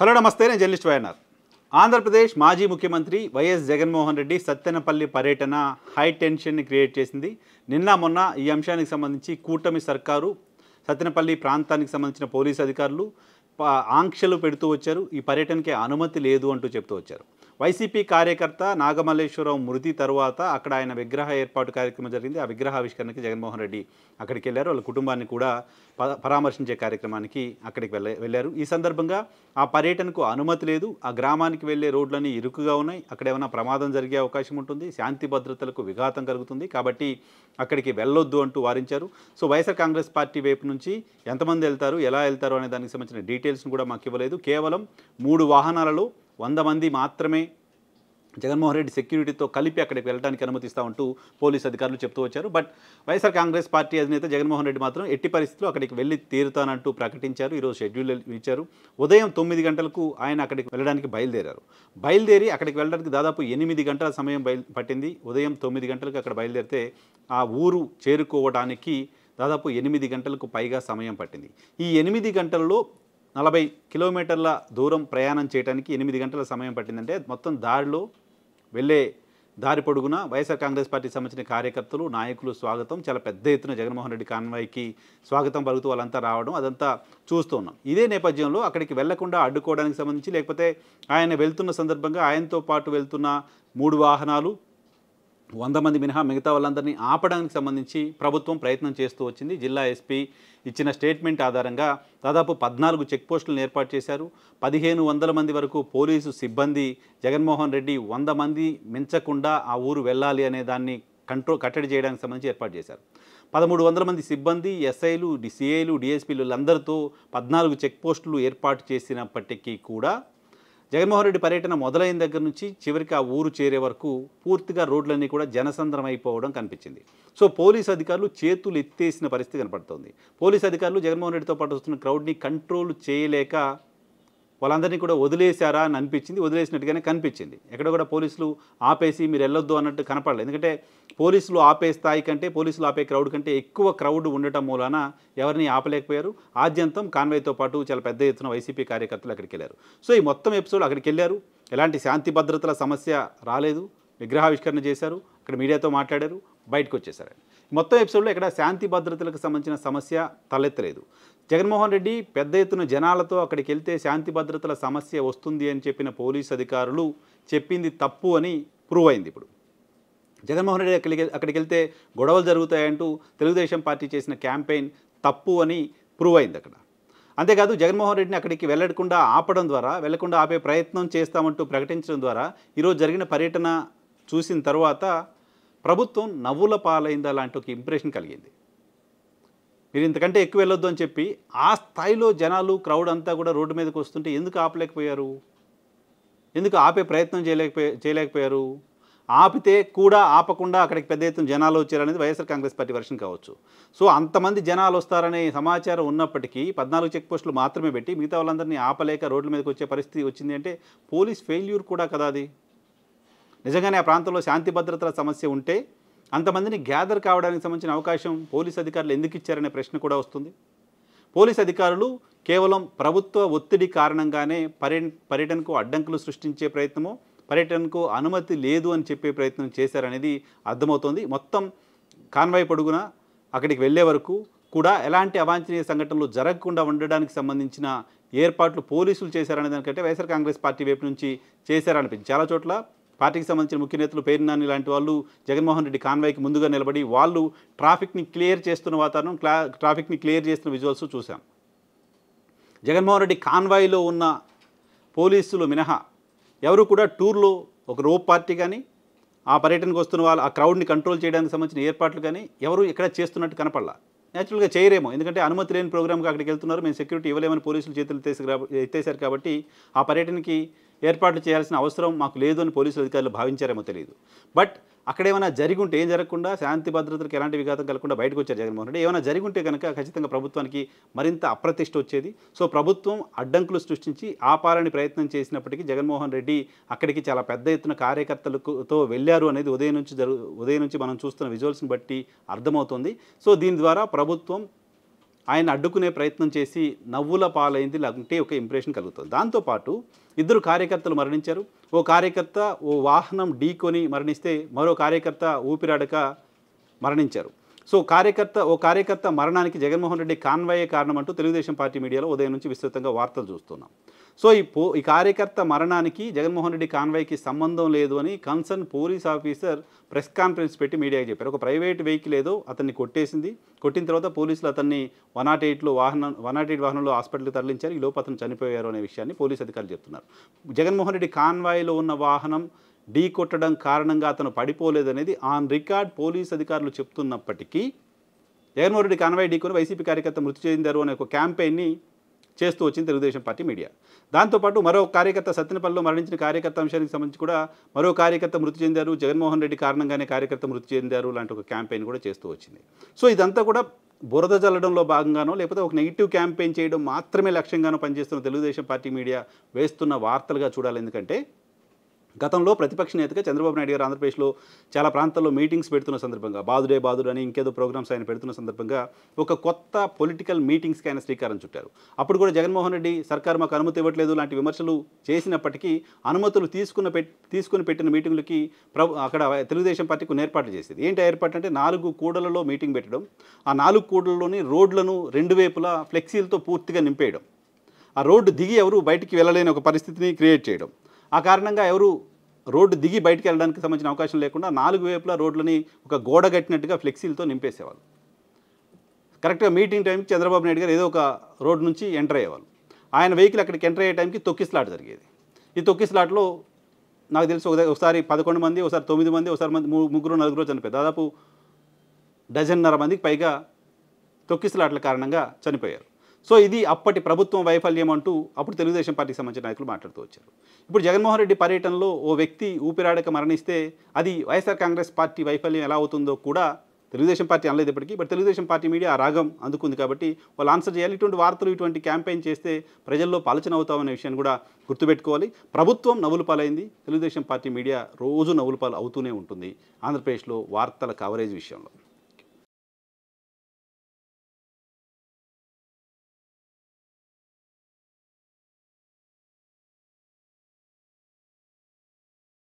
Hello నమస్తే, నేను journalist YNR. Andhra Pradesh మాజీ ముఖ్యమంత్రి వైఎస్ జగన్మోహన్ రెడ్డి సత్తెనపల్లి పర్యటన హై టెన్షన్ని క్రియేట్ చేసింది. నిన్న మొన్న ఈ అంశానికి సంబంధించి కూటమి సర్కారు సత్తెనపల్లి ప్రాంతానికి సంబంధించిన పోలీసు అధికారులు ఆంక్షలు పెడుతూ వచ్చారు. ఈ పర్యటనకి అనుమతి లేదు అంటూ చెప్తూ వచ్చారు. వైసీపీ కార్యకర్త నాగమల్లేశ్వరరావు మృతి తర్వాత అక్కడ ఆయన విగ్రహ ఏర్పాటు కార్యక్రమం జరిగింది. ఆ విగ్రహావిష్కరణకి జగన్మోహన్ రెడ్డి అక్కడికి వెళ్ళారు. వాళ్ళ కుటుంబాన్ని కూడా పరామర్శించే కార్యక్రమానికి అక్కడికి వెళ్ళారు. ఈ సందర్భంగా ఆ పర్యటనకు అనుమతి లేదు. ఆ గ్రామానికి వెళ్ళే రోడ్లన్నీ ఇరుకుగా ఉన్నాయి. అక్కడ ఏమైనా ప్రమాదం జరిగే అవకాశం ఉంటుంది, శాంతి భద్రతలకు విఘాతం కలుగుతుంది, కాబట్టి అక్కడికి వెళ్ళొద్దు అంటూ వారించారు. సో వైఎస్ఆర్ కాంగ్రెస్ పార్టీ వైపు నుంచి ఎంతమంది వెళ్తారు, ఎలా వెళ్తారు అనే దానికి సంబంధించిన డీటెయిల్స్ను కూడా మాకు ఇవ్వలేదు. కేవలం 3 వాహనాలలో 100 మంది మాత్రమే జగన్మోహన్ రెడ్డి సెక్యూరిటీతో కలిపి అక్కడికి వెళ్ళడానికి అనుమతిస్తూ ఉంటూ పోలీసు అధికారులు చెప్తూ వచ్చారు. బట్ వైఎస్ఆర్ కాంగ్రెస్ పార్టీ అధినేత జగన్మోహన్ రెడ్డి మాత్రం ఎట్టి పరిస్థితుల్లో అక్కడికి వెళ్ళి తీరుతానంటూ ప్రకటించారు. ఈరోజు షెడ్యూల్ ఇచ్చారు. ఉదయం 9 గంటలకు ఆయన అక్కడికి వెళ్ళడానికి బయలుదేరి అక్కడికి వెళ్ళడానికి దాదాపు 8 గంటల సమయం పట్టింది. ఉదయం 9 గంటలకు అక్కడ బయలుదేరితే ఆ ఊరు చేరుకోవడానికి దాదాపు 8 గంటలకు పైగా సమయం పట్టింది. ఈ 8 గంటల్లో 40 కిలోమీటర్ల దూరం ప్రయాణం చేయడానికి 8 గంటల సమయం పట్టిందంటే మొత్తం దారిలో వెళ్ళే దారి పొడుగున వైఎస్ఆర్ కాంగ్రెస్ పార్టీకి సంబంధించిన కార్యకర్తలు, నాయకులు స్వాగతం, చాలా పెద్ద ఎత్తున జగన్మోహన్ రెడ్డి కాన్వాయ్కి స్వాగతం పలుకుతూ వాళ్ళంతా రావడం అదంతా చూస్తూ ఉన్నాం. ఇదే నేపథ్యంలో అక్కడికి వెళ్లకుండా అడ్డుకోవడానికి సంబంధించి, లేకపోతే ఆయన వెళ్తున్న సందర్భంగా ఆయనతో పాటు వెళ్తున్న 3 వాహనాలు 100 మంది మినహా మిగతా వాళ్ళందరినీ ఆపడానికి సంబంధించి ప్రభుత్వం ప్రయత్నం చేస్తూ వచ్చింది. జిల్లా ఎస్పీ ఇచ్చిన స్టేట్మెంట్ ఆధారంగా దాదాపు 14 చెక్ పోస్టులను ఏర్పాటు చేశారు. 1500 మంది వరకు పోలీసు సిబ్బంది జగన్మోహన్ రెడ్డి 100 మంది మించకుండా ఆ ఊరు వెళ్ళాలి అనే దాన్ని కట్టడి చేయడానికి సంబంధించి ఏర్పాటు చేశారు. 1300 మంది సిబ్బంది, ఎస్ఐలు, సిఐలు, డిఎస్పీలు అందరితో 14 చెక్ పోస్టులు ఏర్పాటు చేసినప్పటికీ కూడా జగన్మోహన్ రెడ్డి పర్యటన మొదలైన దగ్గర నుంచి చివరికి ఆ ఊరు చేరే వరకు పూర్తిగా రోడ్లన్నీ కూడా జనసంద్రం అయిపోవడం కనిపించింది. సో పోలీసు అధికారులు చేతులు ఎత్తేసిన పరిస్థితి కనపడుతోంది. పోలీసు అధికారులు జగన్మోహన్ రెడ్డితో పాటు వస్తున్న క్రౌడ్ని కంట్రోల్ చేయలేక వాళ్ళందరినీ కూడా వదిలేశారా అని అనిపించింది. వదిలేసినట్టుగానే కనిపించింది. ఎక్కడ కూడా పోలీసులు ఆపేసి మీరు వెళ్ళొద్దు అన్నట్టు కనపడలేదు. ఎందుకంటే పోలీసులు ఆపే స్థాయి కంటే, పోలీసులు ఆపే క్రౌడ్ కంటే ఎక్కువ క్రౌడ్ ఉండటం మూలాన ఎవరిని ఆపలేకపోయారు. ఆద్యంతం కాన్వాయ్తో పాటు చాలా పెద్ద ఎత్తున వైసీపీ కార్యకర్తలు అక్కడికి వెళ్ళారు. సో ఈ మొత్తం ఎపిసోడ్ అక్కడికి వెళ్ళారు. ఎలాంటి శాంతి భద్రతల సమస్య రాలేదు. విగ్రహావిష్కరణ చేశారు, అక్కడ మీడియాతో మాట్లాడారు, బయటకు వచ్చేసారు. మొత్తం ఎపిసోడ్లో ఇక్కడ శాంతి భద్రతలకు సంబంధించిన సమస్య తలెత్తలేదు. జగన్మోహన్ రెడ్డి పెద్ద ఎత్తున జనాలతో అక్కడికి వెళ్తే శాంతి భద్రతల సమస్య వస్తుంది అని చెప్పిన పోలీసు అధికారులు చెప్పింది తప్పు అని ప్రూవ్ అయింది. ఇప్పుడు జగన్మోహన్ రెడ్డి అక్కడికి వెళ్తే గొడవలు జరుగుతాయంటూ తెలుగుదేశం పార్టీ చేసిన క్యాంపెయిన్ తప్పు అని ప్రూవ్ అయింది అక్కడ. అంతేకాదు జగన్మోహన్ రెడ్డిని అక్కడికి వెళ్లకుండా ఆపడం ద్వారా, వెళ్లకుండా ఆపే ప్రయత్నం చేస్తామంటూ ప్రకటించడం ద్వారా ఈరోజు జరిగిన పర్యటన చూసిన తర్వాత ప్రభుత్వం నవ్వుల పాలైందా లాంటి ఒక ఇంప్రెషన్ కలిగింది. మీరు ఇంతకంటే ఎక్కువ వెళ్ళొద్దు అని చెప్పి ఆ స్థాయిలో జనాలు, క్రౌడ్ అంతా కూడా రోడ్డు మీదకి వస్తుంటే ఎందుకు ఆపలేకపోయారు? ఎందుకు ఆపే ప్రయత్నం చేయలేకపోయారు? ఆపితే కూడా ఆపకుండా అక్కడికి పెద్ద ఎత్తున జనాలు వచ్చారనేది వైఎస్ఆర్ కాంగ్రెస్ పార్టీ వర్షన్ కావచ్చు. సో అంతమంది జనాలు వస్తారనే సమాచారం ఉన్నప్పటికీ 14 చెక్ పోస్టులు మాత్రమే పెట్టి మిగతా వాళ్ళందరినీ ఆపలేక రోడ్ల మీదకి వచ్చే పరిస్థితి వచ్చింది అంటే పోలీస్ ఫెయిల్యూర్ కూడా కదా అది. నిజంగానే ఆ ప్రాంతంలో శాంతి భద్రతల సమస్య ఉంటే అంతమందిని గ్యాదర్ కావడానికి సంబంధించిన అవకాశం పోలీసు అధికారులు ఎందుకు ఇచ్చారనే ప్రశ్న కూడా వస్తుంది. పోలీసు అధికారులు కేవలం ప్రభుత్వ ఒత్తిడి కారణంగానే పర్యటనకు అడ్డంకులు సృష్టించే ప్రయత్నమో, పర్యటనకు అనుమతి లేదు అని చెప్పే ప్రయత్నం చేశారనేది అర్థమవుతోంది. మొత్తం కాన్వాయ్ పొడుగున అక్కడికి వెళ్ళే వరకు కూడా ఎలాంటి అవాంఛనీయ సంఘటనలు జరగకుండా ఉండడానికి సంబంధించిన ఏర్పాట్లు పోలీసులు చేశారనే దానికంటే వైఎస్ఆర్ కాంగ్రెస్ పార్టీ వైపు నుంచి చేశారనిపించింది. చాలా చోట్ల పార్టీకి సంబంధించిన ముఖ్య నేతలు, పేరు నాని లాంటి వాళ్ళు జగన్మోహన్ రెడ్డి కాన్వాయ్కి ముందుగా నిలబడి వాళ్ళు ట్రాఫిక్ని క్లియర్ చేస్తున్న వాతావరణం, ట్రాఫిక్ని క్లియర్ చేస్తున్న విజువల్స్ చూసాం. జగన్మోహన్ రెడ్డి కాన్వాయ్లో ఉన్న పోలీసులు మినహా ఎవరు కూడా టూర్లో ఒక రోప్ పార్టీ కానీ, ఆ పర్యటనకు వస్తున్న వాళ్ళు ఆ క్రౌడ్ని కంట్రోల్ చేయడానికి సంబంధించిన ఏర్పాట్లు కానీ ఎవరు ఇక్కడ చేస్తున్నట్టు కనపడలా. న్యాచురల్గా చేయరేమో, ఎందుకంటే అనుమతి లేని ప్రోగ్రామ్కి అక్కడికి వెళ్తున్నారు, మేము సెక్యూరిటీ ఇవ్వలేమని పోలీసులు చేతులు ఎత్తేసారు కాబట్టి ఆ పర్యటనకి ఏర్పాట్లు చేయాల్సిన అవసరం మాకు లేదు అని పోలీసులు అధికారులు భావించారేమో తెలియదు. బట్ అక్కడేమైనా జరిగుంటే, ఏం జరగకుండా శాంతి భద్రతలకు ఎలాంటి విఘాతం కలగకుండా బయటకు వచ్చారు జగన్మోహన్ రెడ్డి. ఏమైనా జరిగుంటే కనుక ఖచ్చితంగా ప్రభుత్వానికి మరింత అప్రతిష్ట వచ్చేది. సో ప్రభుత్వం అడ్డంకులు సృష్టించి ఆపాలని ప్రయత్నం చేసినప్పటికీ జగన్మోహన్ రెడ్డి అక్కడికి చాలా పెద్ద ఎత్తున కార్యకర్తలతో వెళ్ళారు అనేది ఉదయం నుంచి మనం చూస్తున్న విజువల్స్ని బట్టి అర్థమవుతుంది. సో దీని ద్వారా ప్రభుత్వం ఆయన అడ్డుకునే ప్రయత్నం చేసి నవ్వుల పాలైంది లేకుంటే ఒక ఇంప్రెషన్ కలుగుతుంది. దాంతోపాటు ఇద్దరు కార్యకర్తలు మరణించారు. ఓ కార్యకర్త ఓ వాహనం ఢీకొని మరణిస్తే మరో కార్యకర్త ఊపిరాడక మరణించారు. సో ఓ కార్యకర్త మరణానికి జగన్మోహన్ రెడ్డి కాన్వాయే కారణం అంటూ తెలుగుదేశం పార్టీ మీడియాలో ఉదయం నుంచి విస్తృతంగా వార్తలు చూస్తున్నాం. సో ఈ కార్యకర్త మరణానికి జగన్మోహన్ రెడ్డి కాన్వాయ్కి సంబంధం లేదు అని concern police officer press conference పెట్టి మీడియాకి చెప్పారు. ఒక ప్రైవేట్ వెహికల్ ఏదో అతన్ని కొట్టిన తర్వాత పోలీసులు అతన్ని 108 వాహనంలో హాస్పిటల్కి తరలించారు. ఈ లోపు అతను చనిపోయారు అనే విషయాన్ని పోలీసు అధికారులు చెప్తున్నారు. జగన్మోహన్ రెడ్డి కాన్వాయ్లో ఉన్న వాహనం ఢీ కొట్టడం కారణంగా అతను పడిపోలేదనేది ఆన్ రికార్డ్ పోలీస్ అధికారులు చెప్తున్నప్పటికీ జగన్మోహన్ రెడ్డి కాన్వాయ్ ఢీకొని వైసీపీ కార్యకర్త మృతి చెందారు అనే ఒక క్యాంపెయిన్ని చేస్తూ వచ్చింది తెలుగుదేశం పార్టీ మీడియా. దాంతోపాటు మరో కార్యకర్త సత్తెనపల్లిలో మరణించిన కార్యకర్త అంశానికి సంబంధించి కూడా మరో కార్యకర్త మృతి చెందారు, జగన్మోహన్ రెడ్డి కారణంగానే కార్యకర్త మృతి చెందారు లాంటి ఒక క్యాంపెయిన్ కూడా చేస్తూ వచ్చింది. సో ఇదంతా కూడా బురద జల్లడంలో భాగంగానో లేకపోతే ఒక నెగిటివ్ క్యాంపెయిన్ చేయడం మాత్రమే లక్ష్యంగానో పనిచేస్తున్న తెలుగుదేశం పార్టీ మీడియా వేస్తున్న వార్తలుగా చూడాలి. ఎందుకంటే గతంలో ప్రతిపక్ష నేతగా చంద్రబాబు నాయుడు గారు ఆంధ్రప్రదేశ్లో చాలా ప్రాంతాల్లో మీటింగ్స్ పెడుతున్న సందర్భంగా బాదుడు అని ఇంకేదో ప్రోగ్రామ్స్ ఆయన పెడుతున్న సందర్భంగా ఒక కొత్త పొలిటికల్ మీటింగ్స్కి ఆయన శ్రీకారం చుట్టారు. అప్పుడు కూడా జగన్మోహన్ రెడ్డి సర్కారు మాకు అనుమతి ఇవ్వట్లేదు లాంటి విమర్శలు చేసినప్పటికీ అనుమతులు తీసుకుని పెట్టిన మీటింగులకి అక్కడ తెలుగుదేశం పార్టీ కొన్ని ఏర్పాట్లు చేసేది. ఏంటి ఏర్పాటు అంటే 4 కూడలలో మీటింగ్ పెట్టడం, ఆ 4 కూడలలోని రోడ్లను 2 వైపులా ఫ్లెక్సీలతో పూర్తిగా నింపేయడం, ఆ రోడ్డు దిగి ఎవరు బయటికి వెళ్ళలేని ఒక పరిస్థితిని క్రియేట్ చేయడం. ఆ కారణంగా ఎవరు రోడ్డు దిగి బయటికి వెళ్ళడానికి సంబంధించిన అవకాశం లేకుండా 4 వైపులా రోడ్లని ఒక గోడ కట్టినట్టుగా ఫ్లెక్సీలతో నింపేసేవాళ్ళు. కరెక్ట్గా మీటింగ్ టైంకి చంద్రబాబు నాయుడు గారు ఏదో ఒక రోడ్డు నుంచి ఎంటర్ అయ్యేవాళ్ళు. ఆయన వెహికల్ అక్కడికి ఎంటర్ అయ్యే టైంకి తొక్కిసలాట జరిగేది. ఈ తొక్కిసలాటలో నాకు తెలిసి ఒకసారి 11 మంది, ఒకసారి 9 మంది, ఒకసారి 3-4 చనిపోయారు. దాదాపు 1.5 మందికి పైగా తొక్కిసలాటల కారణంగా చనిపోయారు. సో ఇది అప్పటి ప్రభుత్వం వైఫల్యం అంటూ అప్పుడు తెలుగుదేశం పార్టీకి సంబంధించిన నాయకులు మాట్లాడుతూ వచ్చారు. ఇప్పుడు జగన్మోహన్ రెడ్డి పర్యటనలో ఓ వ్యక్తి ఊపిరాడక మరణిస్తే అది వైఎస్ఆర్ కాంగ్రెస్ పార్టీ వైఫల్యం ఎలా అవుతుందో కూడా తెలుగుదేశం పార్టీ అనలేదు ఇప్పటికీ. బట్ తెలుగుదేశం పార్టీ మీడియా ఆ రాగం అందుకుంది కాబట్టి వాళ్ళు ఆన్సర్ చేయాలి. ఇటువంటి వార్తలు ఇటువంటి క్యాంపెయిన్ చేస్తే ప్రజల్లో పలచన అవుతామనే విషయాన్ని కూడా గుర్తుపెట్టుకోవాలి. ప్రభుత్వం నవ్వుల పాలైంది, తెలుగుదేశం పార్టీ మీడియా రోజు నవ్వుల పాలు అవుతూనే ఉంటుంది ఆంధ్రప్రదేశ్లో వార్తల కవరేజ్ విషయంలో.